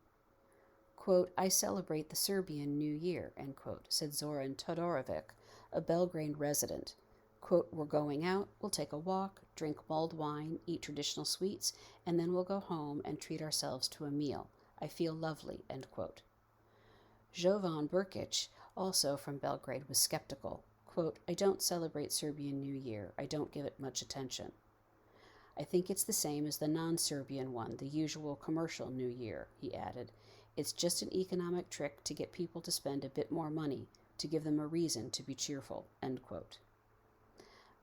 Quote, "I celebrate the Serbian New Year," end quote, said Zoran Todorovic, a Belgrade resident. Quote, "We're going out, we'll take a walk, drink mulled wine, eat traditional sweets, and then we'll go home and treat ourselves to a meal. I feel lovely," end quote. Jovan Burkic, also from Belgrade, was skeptical. Quote, "I don't celebrate Serbian New Year. I don't give it much attention. I think it's the same as the non-Serbian one, the usual commercial New Year," he added. "It's just an economic trick to get people to spend a bit more money, to give them a reason to be cheerful," end quote.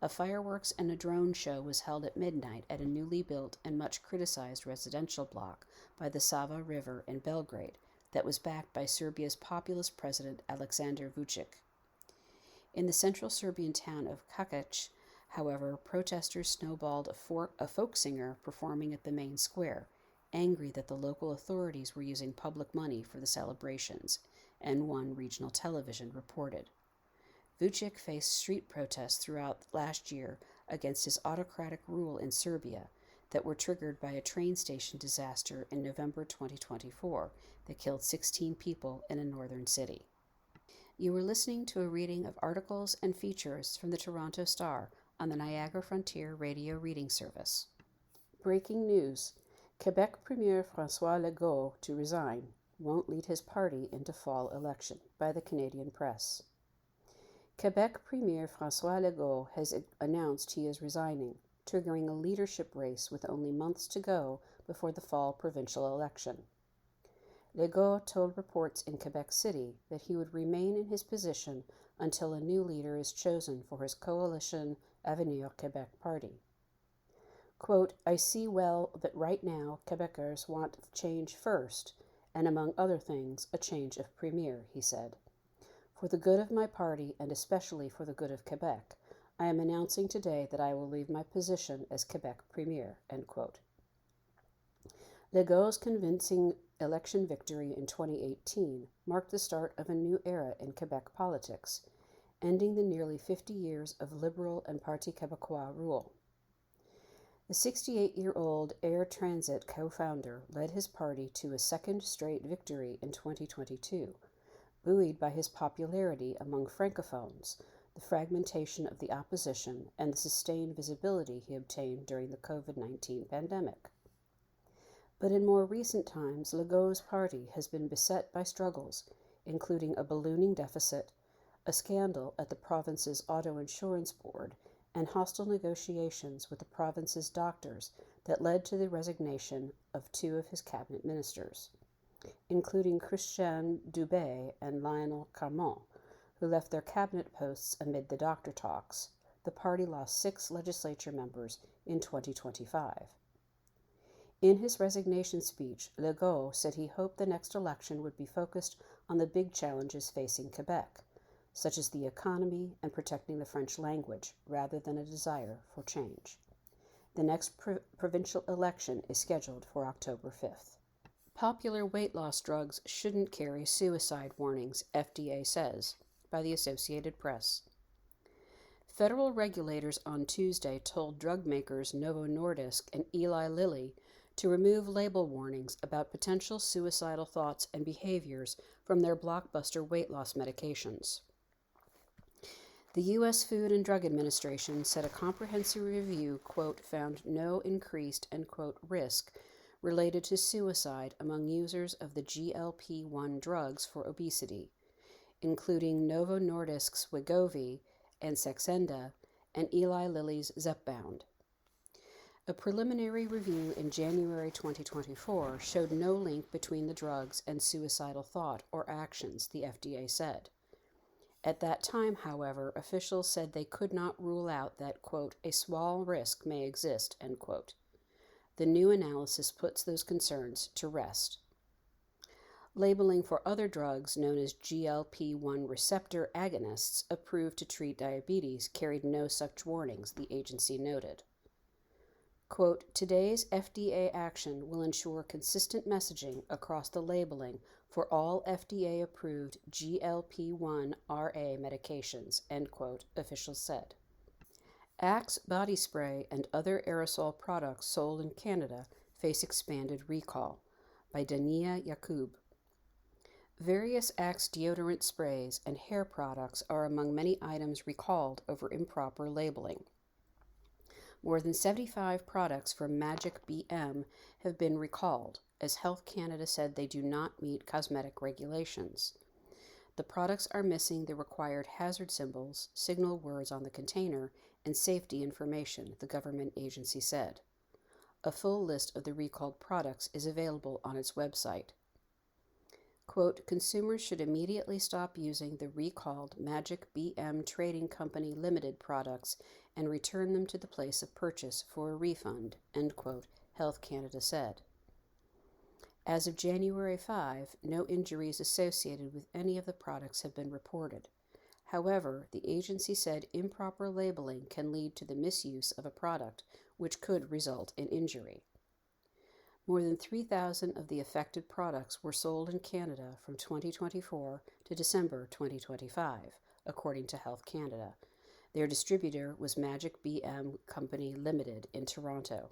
A fireworks and a drone show was held at midnight at a newly built and much criticized residential block by the Sava River in Belgrade that was backed by Serbia's populist president Aleksandar Vučić. In the central Serbian town of Kakac, however, protesters snowballed a folk singer performing at the main square, angry that the local authorities were using public money for the celebrations, N1 regional television reported. Vučić faced street protests throughout last year against his autocratic rule in Serbia that were triggered by a train station disaster in November 2024 that killed 16 people in a northern city. You were listening to a reading of articles and features from the Toronto Star on the Niagara Frontier Radio Reading Service. Breaking news: Quebec Premier François Legault to resign. won't lead his party into fall election by the Canadian Press. Quebec Premier François Legault has announced he is resigning, triggering a leadership race with only months to go before the fall provincial election. Legault told reports in Quebec City that he would remain in his position until a new leader is chosen for his coalition Avenir Québec party. Quote, I see well that right now Quebecers want change first, and among other things, a change of premier, he said. For the good of my party, and especially for the good of Quebec, I am announcing today that I will leave my position as Quebec premier, end quote. Legault's convincing election victory in 2018 marked the start of a new era in Quebec politics, ending the nearly 50 years of Liberal and Parti Québécois rule. The 68-year-old Air Transit co-founder led his party to a second straight victory in 2022, buoyed by his popularity among francophones, the fragmentation of the opposition, and the sustained visibility he obtained during the COVID-19 pandemic. But in more recent times, Legault's party has been beset by struggles, including a ballooning deficit, a scandal at the province's auto insurance board, and hostile negotiations with the province's doctors that led to the resignation of two of his cabinet ministers, including Christian Dubé and Lionel Carmont, who left their cabinet posts amid the doctor talks. The party lost 6 legislature members in 2025. In his resignation speech, Legault said he hoped the next election would be focused on the big challenges facing Quebec, such as the economy and protecting the French language, rather than a desire for change. The next provincial election is scheduled for October 5th. Popular weight loss drugs shouldn't carry suicide warnings, FDA says, by the Associated Press. Federal regulators on Tuesday told drug makers Novo Nordisk and Eli Lilly to remove label warnings about potential suicidal thoughts and behaviors from their blockbuster weight loss medications. The U.S. Food and Drug Administration said a comprehensive review, quote, found no increased, end quote, risk related to suicide among users of the GLP-1 drugs for obesity, including Novo Nordisk's Wegovy and Saxenda and Eli Lilly's Zepbound. A preliminary review in January 2024 showed no link between the drugs and suicidal thought or actions, the FDA said. At that time, however, officials said they could not rule out that, quote, a small risk may exist, end quote. The new analysis puts those concerns to rest. Labeling for other drugs known as GLP-1 receptor agonists approved to treat diabetes carried no such warnings, the agency noted. Quote, today's FDA action will ensure consistent messaging across the labeling for all FDA-approved GLP-1 RA medications, end quote, officials said. Axe body spray and other aerosol products sold in Canada face expanded recall, by Dania Yacoub. Various Axe deodorant sprays and hair products are among many items recalled over improper labeling. More than 75 products from Magic BM have been recalled, as Health Canada said they do not meet cosmetic regulations. The products are missing the required hazard symbols, signal words on the container, and safety information, the government agency said. A full list of the recalled products is available on its website. Quote, consumers should immediately stop using the recalled Magic BM Trading Company Limited products and return them to the place of purchase for a refund, end quote, Health Canada said. As of January 5, no injuries associated with any of the products have been reported. However, the agency said improper labeling can lead to the misuse of a product, which could result in injury. More than 3,000 of the affected products were sold in Canada from 2024 to December 2025, according to Health Canada. Their distributor was Magic BM Company Limited in Toronto.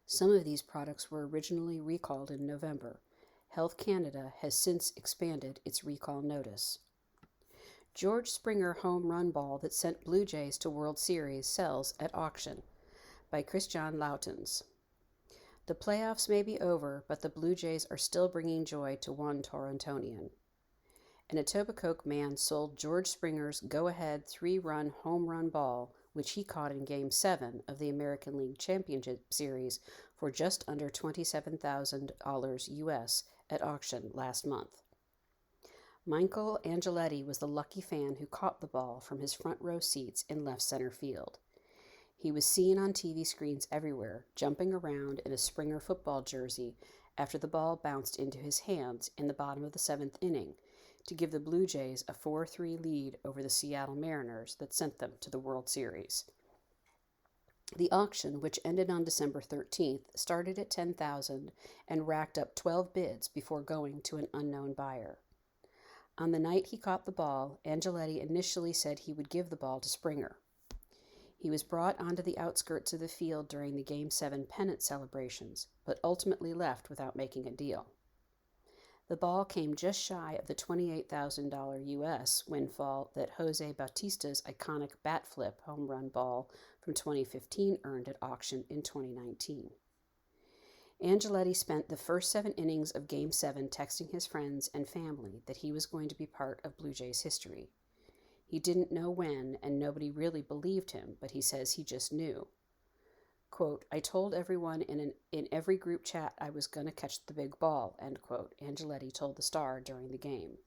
Some of these products were originally recalled in November. Health Canada has since expanded its recall notice. George Springer home run ball that sent Blue Jays to World Series sells at auction, by Christian Lautens. The playoffs may be over, but the Blue Jays are still bringing joy to one Torontonian. An Etobicoke man sold George Springer's go-ahead 3-run home run ball, which he caught in Game 7 of the American League Championship Series, for just under $27,000 US at auction last month. Michael Angeletti was the lucky fan who caught the ball from his front row seats in left center field. He was seen on TV screens everywhere, jumping around in a Springer football jersey after the ball bounced into his hands in the bottom of the 7th inning to give the Blue Jays a 4-3 lead over the Seattle Mariners that sent them to the World Series. The auction, which ended on December 13th, started at $10,000 and racked up 12 bids before going to an unknown buyer. On the night he caught the ball, Angeletti initially said he would give the ball to Springer. He was brought onto the outskirts of the field during the Game 7 pennant celebrations, but ultimately left without making a deal. The ball came just shy of the $28,000 US windfall that Jose Bautista's iconic bat flip home run ball from 2015 earned at auction in 2019. Angeletti spent the first 7 innings of Game 7 texting his friends and family that he was going to be part of Blue Jays history. He didn't know when, and nobody really believed him, but he says he just knew. Quote, "I told everyone in every group chat I was going to catch the big ball," end quote, Angeletti told the Star during the game.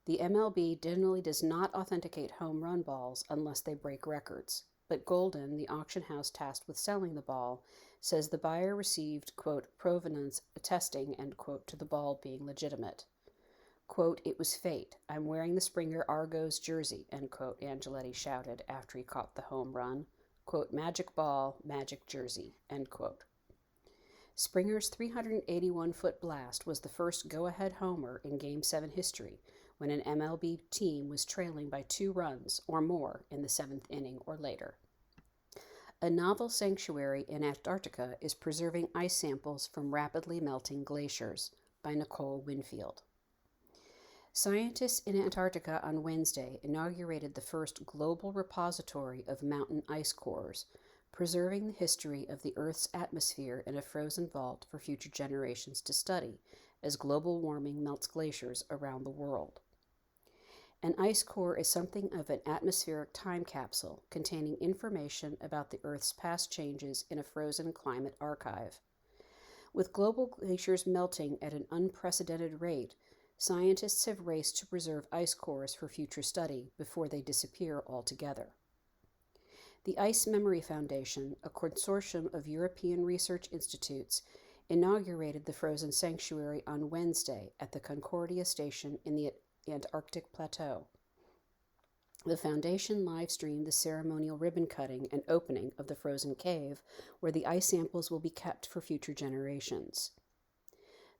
The MLB generally does not authenticate home run balls unless they break records, but Golden, the auction house tasked with selling the ball, says the buyer received, quote, "provenance attesting," end quote, to the ball being legitimate. Quote, "It was fate. I'm wearing the Springer Argos jersey," end quote, Angeletti shouted after he caught the home run. Quote, "Magic ball, magic jersey," end quote. Springer's 381-foot blast was the first go-ahead homer in Game 7 history when an MLB team was trailing by 2 runs or more in the 7th inning or later. A novel sanctuary in Antarctica is preserving ice samples from rapidly melting glaciers, by Nicole Winfield. Scientists in Antarctica on Wednesday inaugurated the first global repository of mountain ice cores, preserving the history of the Earth's atmosphere in a frozen vault for future generations to study as global warming melts glaciers around the world. An ice core is something of an atmospheric time capsule containing information about the Earth's past changes in a frozen climate archive. With global glaciers melting at an unprecedented rate, scientists have raced to preserve ice cores for future study before they disappear altogether. The Ice Memory Foundation, a consortium of European research institutes, inaugurated the frozen sanctuary on Wednesday at the Concordia Station in the Antarctic Plateau. The foundation live-streamed the ceremonial ribbon cutting and opening of the frozen cave, where the ice samples will be kept for future generations.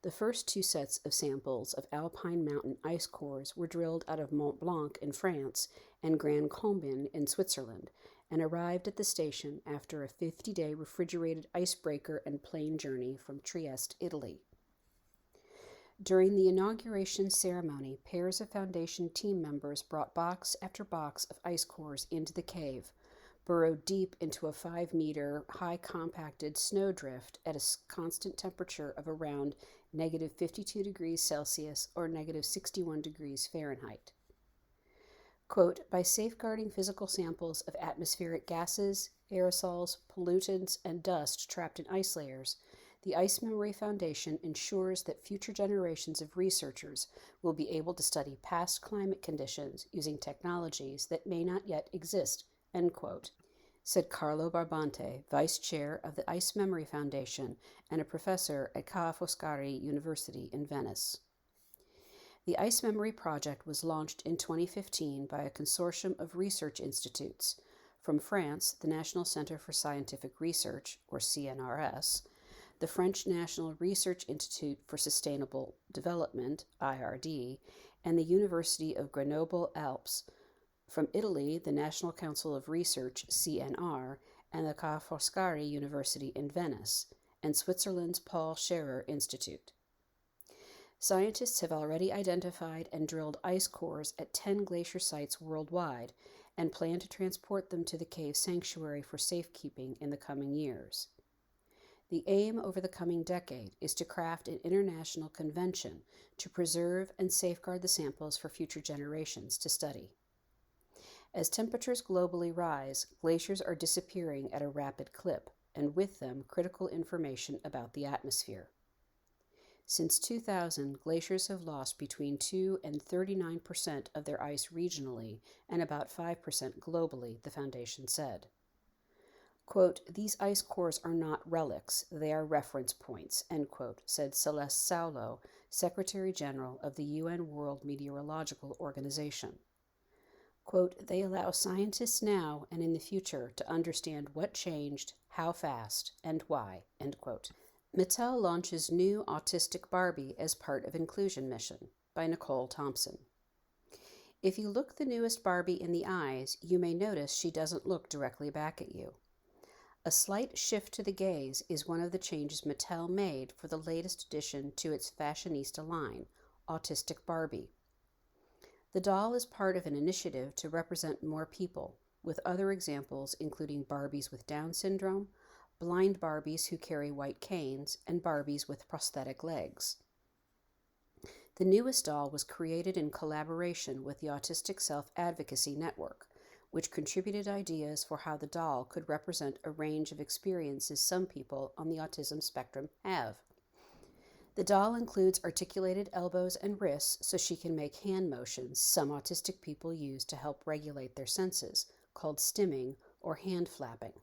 The first 2 sets of samples of alpine mountain ice cores were drilled out of Mont Blanc in France and Grand Combin in Switzerland, and arrived at the station after a 50-day refrigerated icebreaker and plane journey from Trieste, Italy. During the inauguration ceremony, pairs of Foundation team members brought box after box of ice cores into the cave, burrowed deep into a 5-meter high compacted snowdrift at a constant temperature of around negative 52 degrees Celsius or negative 61 degrees Fahrenheit. Quote, "By safeguarding physical samples of atmospheric gases, aerosols, pollutants, and dust trapped in ice layers, the Ice Memory Foundation ensures that future generations of researchers will be able to study past climate conditions using technologies that may not yet exist," end quote, said Carlo Barbante, vice chair of the Ice Memory Foundation and a professor at Ca' Foscari University in Venice. The Ice Memory Project was launched in 2015 by a consortium of research institutes. From France, the National Center for Scientific Research, or CNRS, the French National Research Institute for Sustainable Development, IRD, and the University of Grenoble-Alpes. From Italy, the National Council of Research, CNR, and the Ca' Foscari University in Venice, and Switzerland's Paul Scherrer Institute. Scientists have already identified and drilled ice cores at 10 glacier sites worldwide and plan to transport them to the cave sanctuary for safekeeping in the coming years. The aim over the coming decade is to craft an international convention to preserve and safeguard the samples for future generations to study. As temperatures globally rise, glaciers are disappearing at a rapid clip, and with them, critical information about the atmosphere. Since 2000, glaciers have lost between 2 and 39% of their ice regionally and about 5% globally, the Foundation said. Quote, "These ice cores are not relics, they are reference points," end quote, said Celeste Saulo, Secretary General of the UN World Meteorological Organization. Quote, "They allow scientists now and in the future to understand what changed, how fast, and why," end quote. Mattel launches new Autistic Barbie as part of Inclusion Mission, by Nicole Thompson. If you look the newest Barbie in the eyes, you may notice she doesn't look directly back at you. A slight shift to the gaze is one of the changes Mattel made for the latest addition to its fashionista line, Autistic Barbie. The doll is part of an initiative to represent more people, with other examples including Barbies with Down syndrome, blind Barbies who carry white canes, and Barbies with prosthetic legs. The newest doll was created in collaboration with the Autistic Self-Advocacy Network, which contributed ideas for how the doll could represent a range of experiences some people on the autism spectrum have. The doll includes articulated elbows and wrists so she can make hand motions some autistic people use to help regulate their senses, called stimming or hand flapping.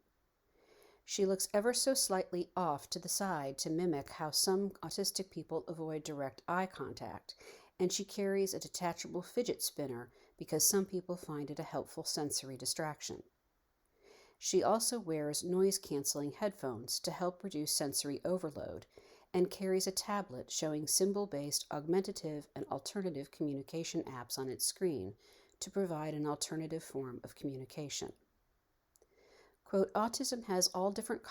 She looks ever so slightly off to the side to mimic how some autistic people avoid direct eye contact, and she carries a detachable fidget spinner because some people find it a helpful sensory distraction. She also wears noise-canceling headphones to help reduce sensory overload, and carries a tablet showing symbol-based augmentative and alternative communication apps on its screen to provide an alternative form of communication. Quote, autism has all different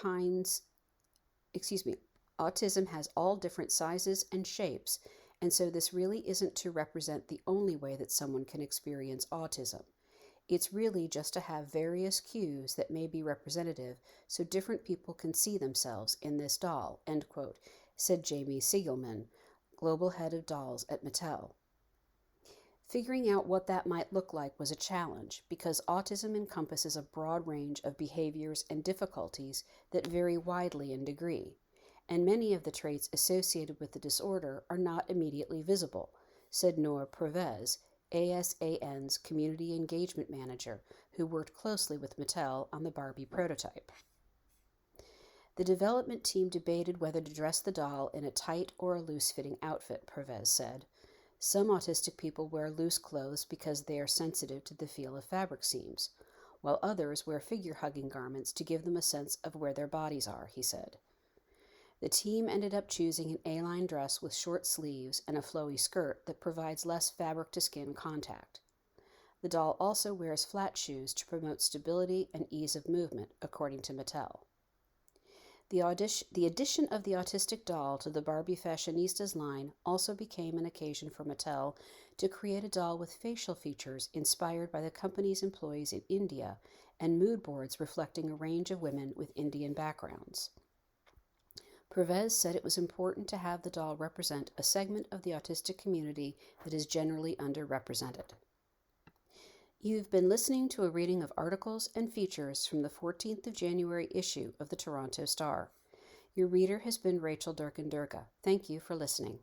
sizes and shapes, and so this really isn't to represent the only way that someone can experience autism. It's really just to have various cues that may be representative so different people can see themselves in this doll, end quote, said Jamie Siegelman, global head of dolls at Mattel. Figuring out what that might look like was a challenge because autism encompasses a broad range of behaviors and difficulties that vary widely in degree, and many of the traits associated with the disorder are not immediately visible, said Noah Pervez, ASAN's Community Engagement Manager, who worked closely with Mattel on the Barbie prototype. The development team debated whether to dress the doll in a tight or a loose-fitting outfit, Pervez said. Some autistic people wear loose clothes because they are sensitive to the feel of fabric seams, while others wear figure-hugging garments to give them a sense of where their bodies are, he said. The team ended up choosing an A-line dress with short sleeves and a flowy skirt that provides less fabric-to-skin contact. The doll also wears flat shoes to promote stability and ease of movement, according to Mattel. The addition of the autistic doll to the Barbie Fashionistas line also became an occasion for Mattel to create a doll with facial features inspired by the company's employees in India and mood boards reflecting a range of women with Indian backgrounds. Pervez said it was important to have the doll represent a segment of the autistic community that is generally underrepresented. You've been listening to a reading of articles and features from the 14th of January issue of the Toronto Star. Your reader has been Rachel Durkin-Durga. Thank you for listening.